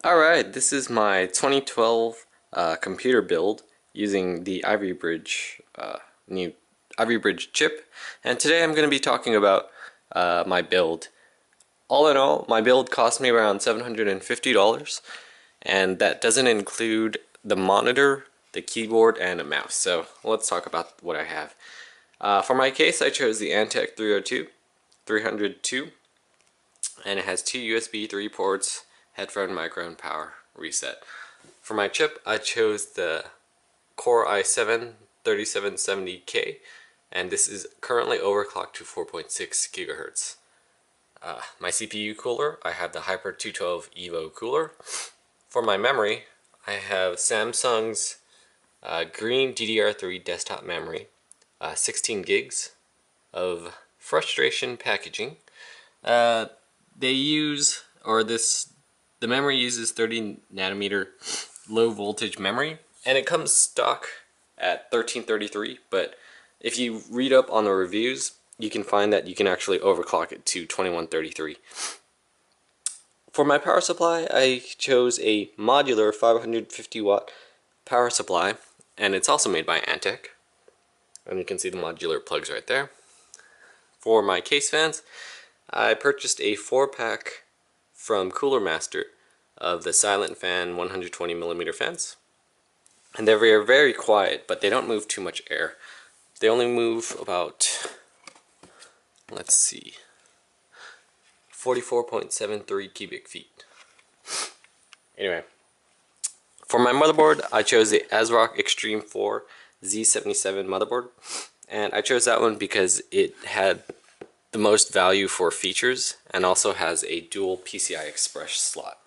Alright, this is my 2012 computer build using the Ivy Bridge new Ivy Bridge chip, and today I'm going to be talking about my build. All in all, my build cost me around $750, and that doesn't include the monitor, the keyboard, and a mouse. So let's talk about what I have. For my case, I chose the Antec 302, and it has two USB 3 ports, headphone, micro, and power reset. For my chip, I chose the Core i7 3770K, and this is currently overclocked to 4.6 gigahertz. My CPU cooler, I have the Hyper 212 Evo cooler. For my memory, I have Samsung's green DDR3 desktop memory, 16 gigs of frustration packaging. They use, or this, the memory uses 30 nanometer low voltage memory, and it comes stock at 1333, but if you read up on the reviews, you can find that you can actually overclock it to 2133. For my power supply, I chose a modular 550 watt power supply, and it's also made by Antec, and you can see the modular plugs right there. For my case fans, I purchased a 4-pack from Coolermaster of the Silent Fan 120mm fans. And they're very, very quiet, but they don't move too much air. They only move about, let's see, 44.73 cubic feet. Anyway, for my motherboard, I chose the ASRock Extreme 4 Z77 motherboard. And I chose that one because it had the most value for features and also has a dual PCI Express slot.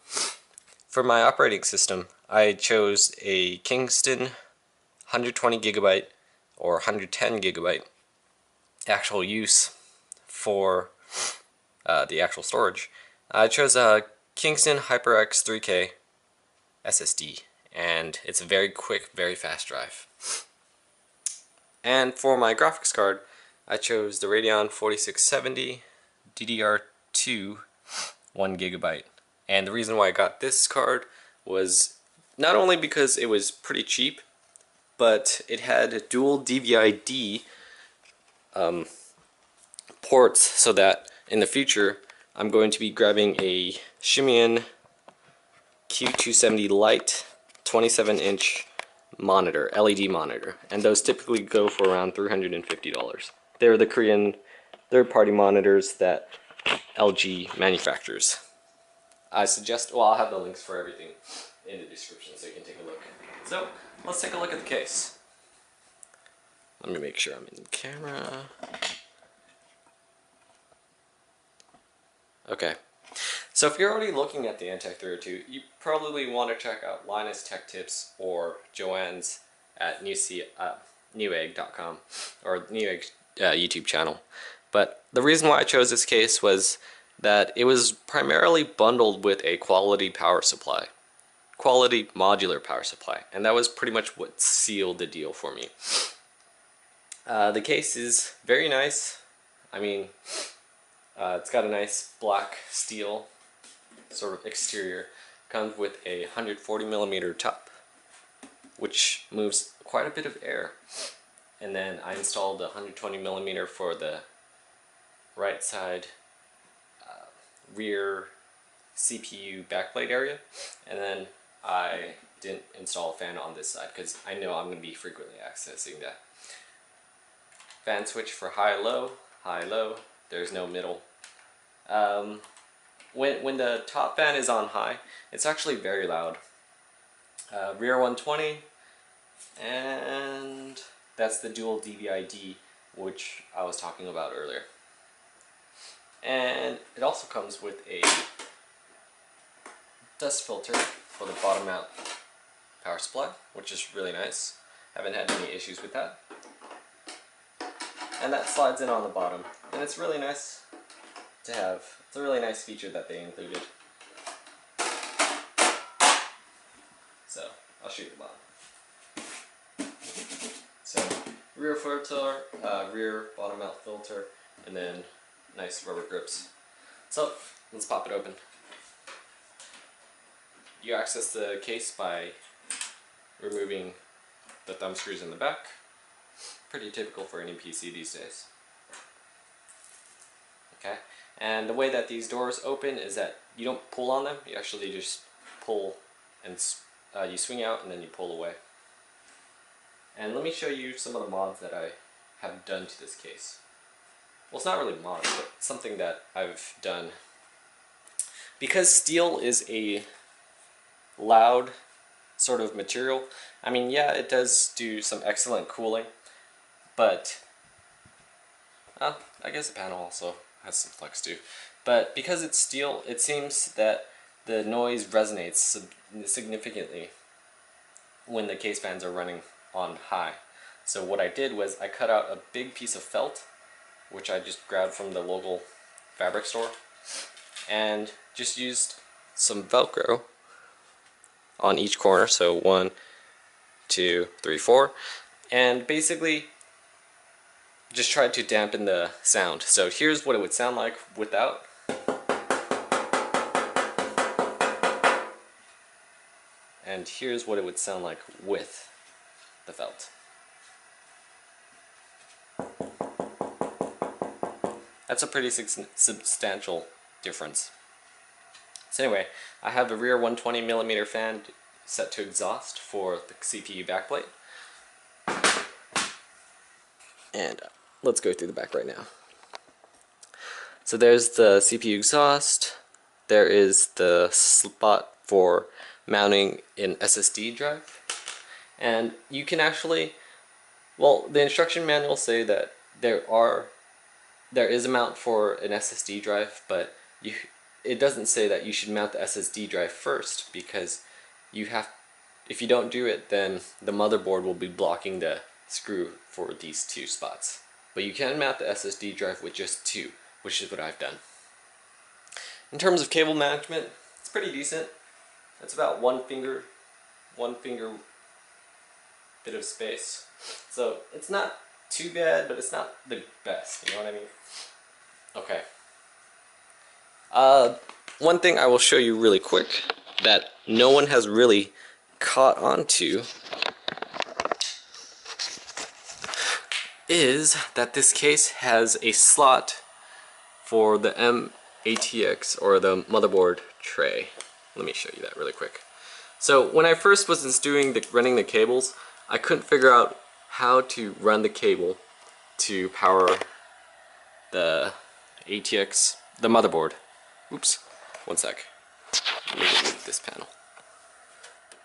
For my operating system, I chose a Kingston 120GB or 110GB actual use for the actual storage. I chose a Kingston Hyper X3K SSD, and it's a very quick, very fast drive. And for my graphics card, I chose the Radeon 4670 DDR2 1GB. And the reason why I got this card was not only because it was pretty cheap, but it had dual DVI-D ports, so that in the future I'm going to be grabbing a Shimian Q270 Lite 27-inch monitor, LED monitor, and those typically go for around $350. They're the Korean third-party monitors that LG manufactures. I suggest, well, I'll have the links for everything in the description so you can take a look. So, let's take a look at the case. Let me make sure I'm in camera. Okay. So if you're already looking at the Antec 302, you probably want to check out Linus Tech Tips or Joanne's at newegg.com or Newegg YouTube channel. But the reason why I chose this case was that it was primarily bundled with a quality power supply, quality modular power supply, and that was pretty much what sealed the deal for me. The case is very nice. I mean, it's got a nice black steel sort of exterior. Comes with a 140mm top, which moves quite a bit of air. And then I installed a 120mm for the right side rear CPU backplate area, and then I didn't install a fan on this side because I know I'm going to be frequently accessing that. Fan switch for high-low, high-low, there's no middle. When the top fan is on high, it's actually very loud. Rear 120, and that's the dual DVI-D, which I was talking about earlier. And it also comes with a dust filter for the bottom mount power supply, which is really nice. Haven't had any issues with that. And that slides in on the bottom, and it's really nice to have. It's a really nice feature that they included. So, I'll show you the bottom. So, rear filter, rear bottom mount filter, and then nice rubber grips. So, let's pop it open. you access the case by removing the thumb screws in the back. Pretty typical for any PC these days. Okay, and the way that these doors open is that you don't pull on them, you actually just pull and you swing out and then you pull away. And let me show you some of the mods that I have done to this case. Well, it's not really mods, but something that I've done. Because steel is a loud sort of material, I mean, yeah, it does do some excellent cooling, but I guess the panel also has some flex too. But because it's steel, it seems that the noise resonates significantly when the case fans are running on high. So what I did was I cut out a big piece of felt, which I just grabbed from the local fabric store, and just used some Velcro on each corner, so 1, 2, 3, 4, and basically just tried to dampen the sound. So here's what it would sound like without. And here's what it would sound like with the felt. That's a pretty substantial difference. So anyway, I have a rear 120mm fan set to exhaust for the CPU backplate. And let's go through the back right now. So there's the CPU exhaust. There is the spot for mounting an SSD drive. And you can actually, well, the instruction manuals say that there is a mount for an SSD drive, but it doesn't say that you should mount the SSD drive first, because if you don't do it, then the motherboard will be blocking the screw for these two spots. But you can mount the SSD drive with just two, which is what I've done. In terms of cable management, it's pretty decent. It's about one finger bit of space. So it's not too bad, but it's not the best, you know what I mean? Okay. One thing I will show you really quick that no one has really caught on to is that this case has a slot for the ATX, or the motherboard tray. Let me show you that really quick. So when I first was running the cables, I couldn't figure out how to run the cable to power the ATX, the motherboard. Oops, one sec. Let me remove this panel.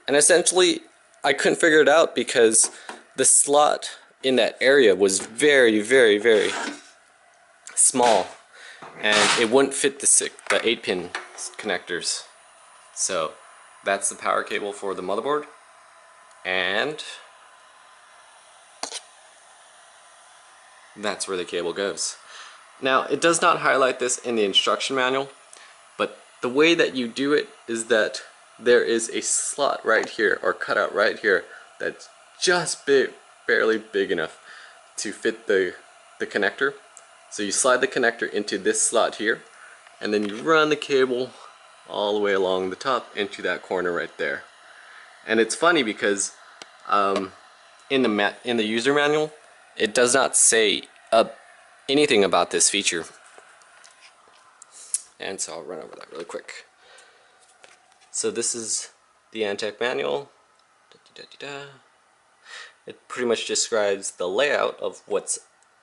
And essentially, I couldn't figure it out because the slot in that area was very, very, very small, and it wouldn't fit the 8-pin connectors. So that's the power cable for the motherboard, and that's where the cable goes. Now, it does not highlight this in the instruction manual, but the way that you do it is that there is a slot right here, or cutout right here, that's just barely big enough to fit the connector. So you slide the connector into this slot here, and then you run the cable all the way along the top into that corner right there. And it's funny because in the user manual, it does not say anything about this feature. And so I'll run over that really quick. So this is the Antec manual. It pretty much describes the layout of what's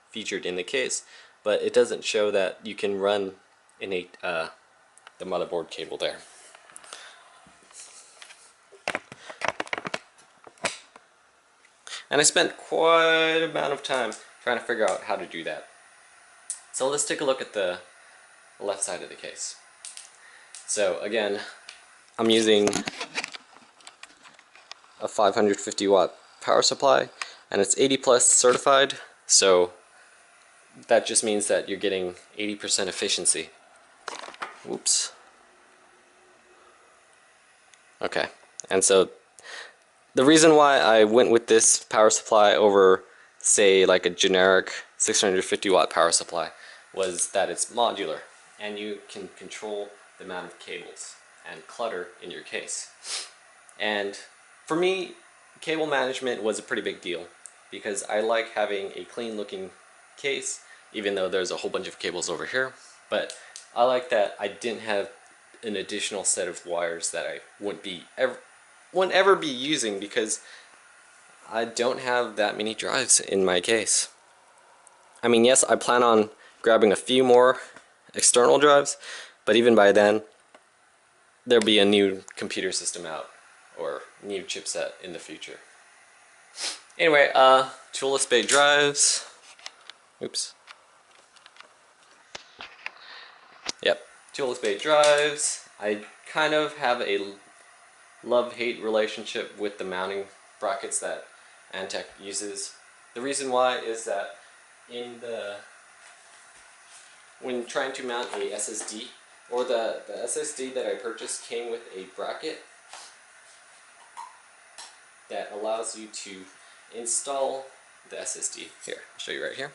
featured in the case, but it doesn't show that you can run the motherboard cable there. And I spent quite a amount of time trying to figure out how to do that. So let's take a look at the left side of the case. So again, I'm using a 550 watt power supply, and it's 80 plus certified, so that just means that you're getting 80% efficiency. Whoops. Okay, and so the reason why I went with this power supply over, say, like a generic 650 watt power supply was that it's modular, and you can control the amount of cables. and clutter in your case. And for me, cable management was a pretty big deal because I like having a clean looking case, even though there's a whole bunch of cables over here. But I like that I didn't have an additional set of wires that I wouldn't ever be using because I don't have that many drives in my case. I mean, yes, I plan on grabbing a few more external drives, but even by then, there'll be a new computer system out or new chipset in the future. Anyway, toolless bay drives. Oops. Yep, toolless bay drives. I kind of have a love-hate relationship with the mounting brackets that Antec uses. The reason why is that when trying to mount a SSD, or the SSD that I purchased came with a bracket that allows you to install the SSD. Here, I'll show you right here.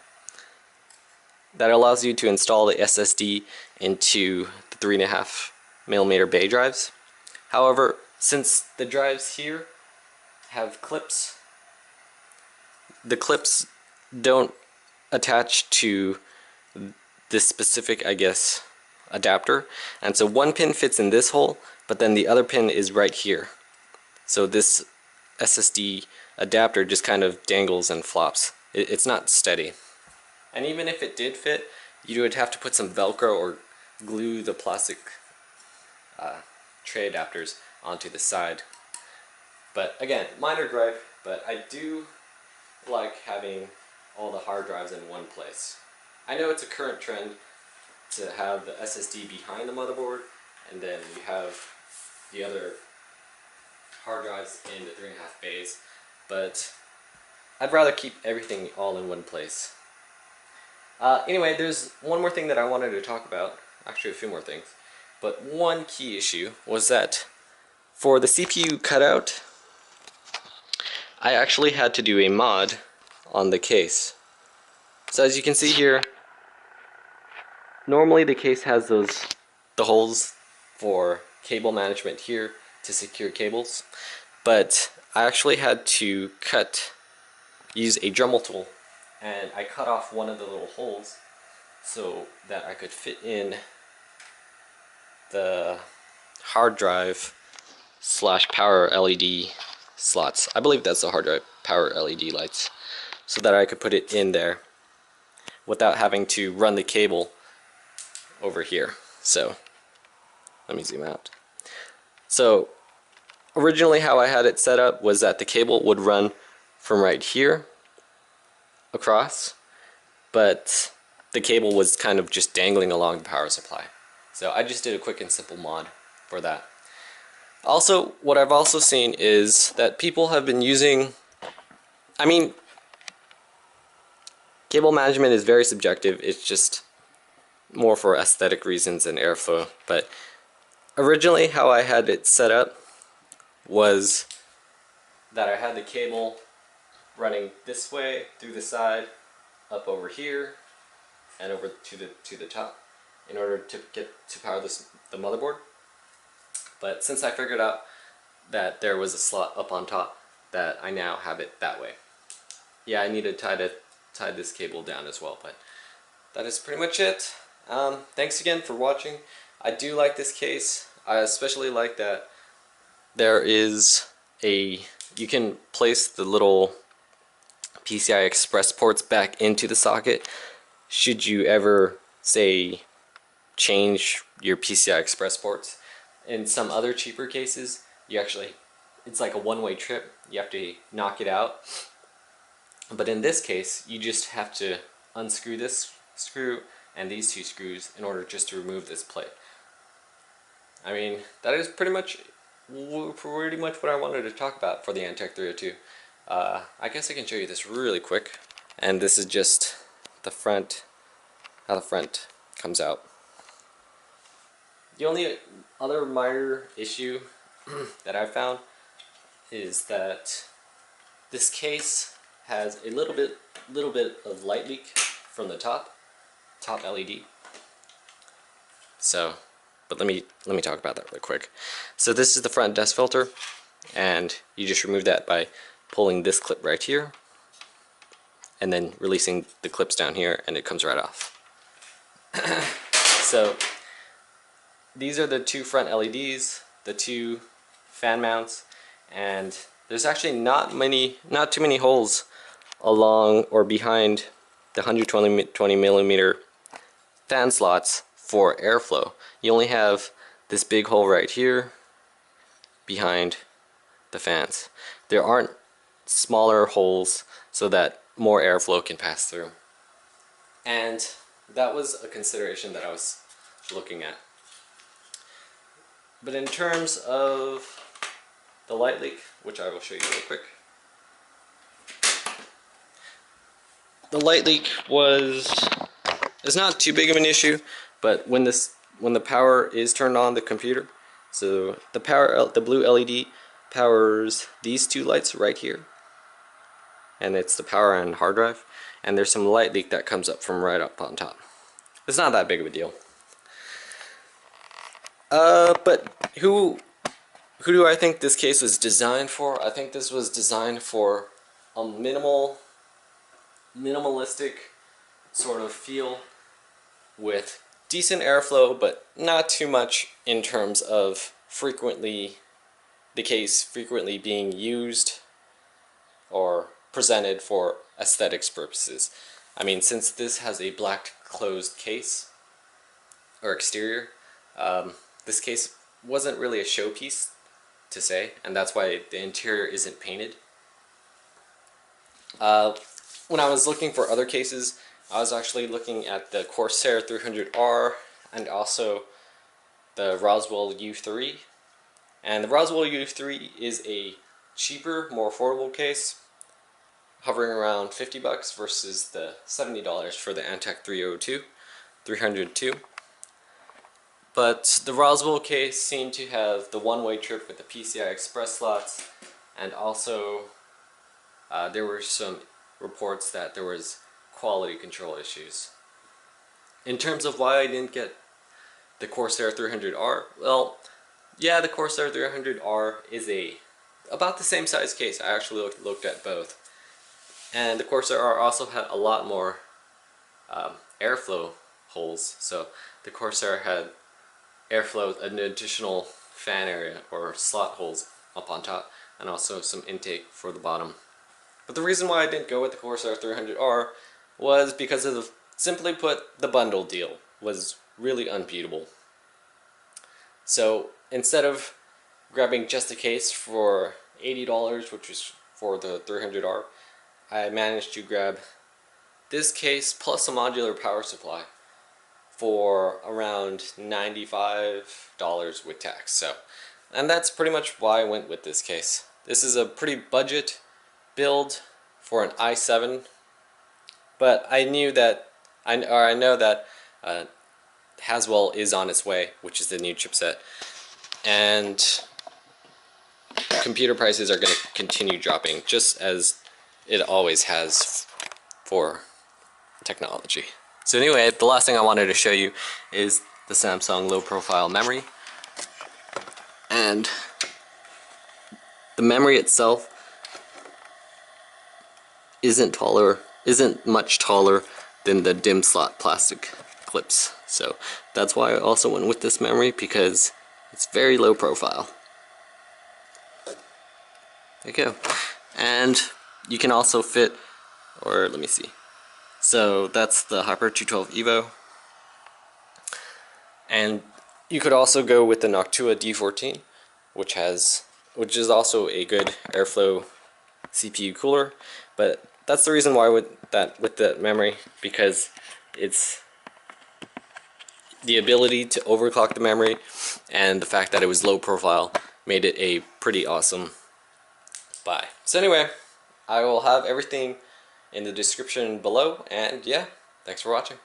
That allows you to install the SSD into the 3.5mm bay drives. However, since the drives here have clips, the clips don't attach to this specific, I guess, adapter, and so one pin fits in this hole, but then the other pin is right here. So this SSD adapter just kind of dangles and flops. It's not steady. And even if it did fit, you would have to put some Velcro or glue the plastic tray adapters onto the side. But again, minor gripe, but I do like having all the hard drives in one place. I know it's a current trend to have the SSD behind the motherboard, and then you have the other hard drives in the 3.5 bays, but I'd rather keep everything all in one place. Anyway, there's one more thing that I wanted to talk about, actually a few more things, but one key issue was that for the CPU cutout, I actually had to do a mod on the case. So as you can see here, normally the case has the holes for cable management here to secure cables, but I actually had to use a Dremel tool, and I cut off one of the little holes so that I could fit in the hard drive / power LED slots. I believe that's the hard drive power LED lights, so that I could put it in there without having to run the cable over here. So let me zoom out. So originally how I had it set up was that the cable would run from right here across, but the cable was kind of just dangling along the power supply. So I just did a quick and simple mod for that. Also, what I've also seen is that people have been using, I mean, cable management is very subjective. It's just more for aesthetic reasons and airflow. But originally how I had it set up was that I had the cable running this way through the side, up over here, and over to the top in order to get to power the motherboard. But since I figured out that there was a slot up on top, that I now have it that way. Yeah, I need to tie this cable down as well, but that is pretty much it. Thanks again for watching. I do like this case. I especially like that there is you can place the little PCI Express ports back into the socket should you ever, say, change your PCI Express ports. In some other cheaper cases, it's like a one-way trip. You have to knock it out. But in this case, you just have to unscrew this screw and these two screws in order just to remove this plate. I mean, that is pretty much what I wanted to talk about for the Antec 302. I guess I can show you this really quick. And this is just the front, how the front comes out. The only other minor issue that I found is that this case has a little bit of light leak from the top LED. So but let me talk about that real quick. So this is the front dust filter, and you just remove that by pulling this clip right here and then releasing the clips down here, and it comes right off. So these are the two front LEDs, the two fan mounts, and there's actually not too many holes along or behind the 120 millimeter fan slots for airflow. You only have this big hole right here behind the fans. There aren't smaller holes so that more airflow can pass through. And that was a consideration that I was looking at. But in terms of the light leak, which I will show you real quick. The light leak is not too big of an issue, but when the power is turned on the computer, so the blue LED powers these two lights right here, and it's the power and hard drive, and there's some light leak that comes up from right up on top. It's not that big of a deal. But who do I think this case was designed for? I think this was designed for a minimalistic sort of feel with decent airflow, but not too much in terms of the case frequently being used or presented for aesthetics purposes. I mean, since this has a black closed case or exterior, this case wasn't really a showpiece to say, and that's why the interior isn't painted. When I was looking for other cases, I was actually looking at the Corsair 300R and also the Roswell U3. And the Roswell U3 is a cheaper, more affordable case, hovering around $50 versus the $70 for the Antec 302. But the Roswell case seemed to have the one-way trip with the PCI Express slots, and also there were some reports that there was quality control issues. In terms of why I didn't get the Corsair 300R, well, yeah, the Corsair 300R is about the same size case. I actually looked at both. And the Corsair R also had a lot more airflow holes. So the Corsair had airflow, an additional fan area or slot holes up on top, and also some intake for the bottom. But the reason why I didn't go with the Corsair 300R was because of, simply put, the bundle deal was really unbeatable. So instead of grabbing just a case for $80, which was for the 300R, I managed to grab this case plus a modular power supply for around $95 with tax. So, and that's pretty much why I went with this case. This is a pretty budget build for an i7, but I know that Haswell is on its way, which is the new chipset, and computer prices are going to continue dropping, just as it always has for technology. So anyway, the last thing I wanted to show you is the Samsung low profile memory. And the memory itself isn't much taller than the dim slot plastic clips. So that's why I also went with this memory, because it's very low profile. There you go. And you can also fit, or let me see. So that's the Hyper 212 Evo. And you could also go with the Noctua D14, which is also a good airflow CPU cooler. But that's the reason why with the memory, because it's the ability to overclock the memory and the fact that it was low profile made it a pretty awesome buy. So anyway, I will have everything in the description below, and yeah, thanks for watching.